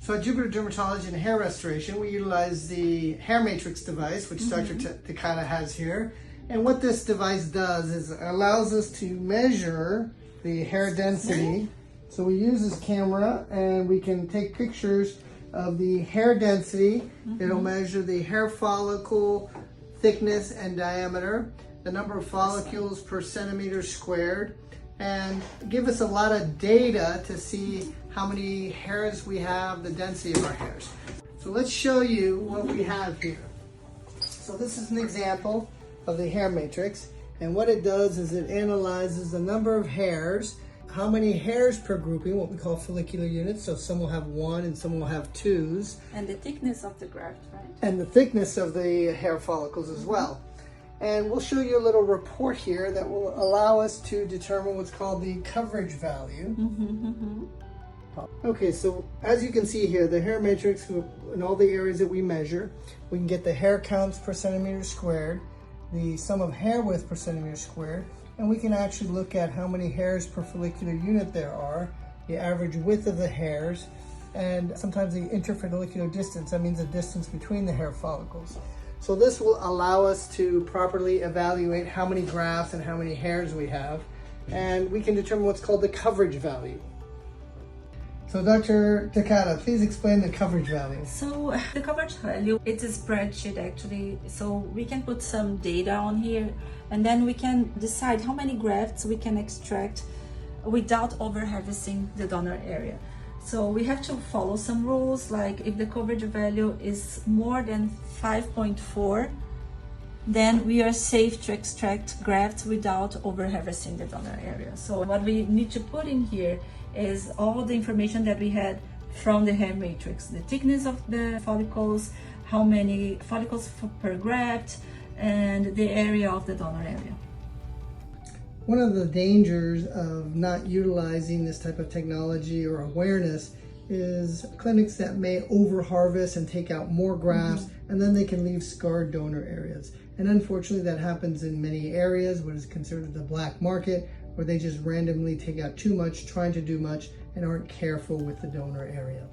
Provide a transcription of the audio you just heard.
So at Jupiter Dermatology and Hair Restoration, we utilize the HairMetrix device, which Dr. Takata has here. And what this device does is it allows us to measure the hair density. So we use this camera and we can take pictures of the hair density. It'll measure the hair follicle thickness and diameter, the number of follicles per centimeter squared, and give us a lot of data to see how many hairs we have, the density of our hairs. So let's show you what we have here. So this is an example of the HairMetrix, and what it does is it analyzes the number of hairs, how many hairs per grouping, what we call follicular units, so some will have one and some will have twos. And the thickness of the graft, right? And the thickness of the hair follicles as well. And we'll show you a little report here that will allow us to determine what's called the coverage value. Okay, so as you can see here, the HairMetrix, in all the areas that we measure, we can get the hair counts per centimeter squared, the sum of hair width per centimeter squared, and we can actually look at how many hairs per follicular unit there are, the average width of the hairs, and sometimes the interfollicular distance. That means the distance between the hair follicles. So this will allow us to properly evaluate how many grafts and how many hairs we have, and we can determine what's called the coverage value. So Dr. Takata, please explain the coverage value. So the coverage value, it's a spreadsheet actually. So we can put some data on here and then we can decide how many grafts we can extract without over-harvesting the donor area. So we have to follow some rules, like if the coverage value is more than 5.4, then we are safe to extract grafts without over-harvesting the donor area. So what we need to put in here is all the information that we had from the HairMetrix, the thickness of the follicles, how many follicles per graft, and the area of the donor area. One of the dangers of not utilizing this type of technology or awareness is clinics that may over-harvest and take out more grafts, and then they can leave scarred donor areas. And unfortunately, that happens in many areas, what is considered the black market, where they just randomly take out too much, trying to do much, and aren't careful with the donor area.